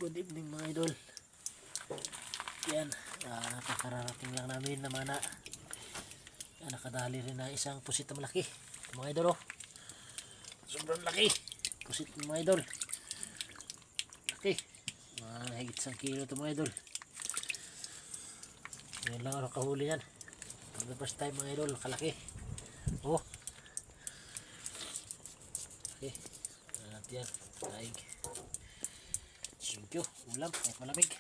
Good evening mga idol. Yan, kakararating lang namin naman na nakadali rin na isang pusit na malaki mga idol. Sobrang laki pusit mga idol, laki, higit 1 kilo ito mga idol. Ngayon lang ako kahuli yan for the first time mga idol. Kalaki, okay. At yan, daig. Thank you, ulam kahit malamig.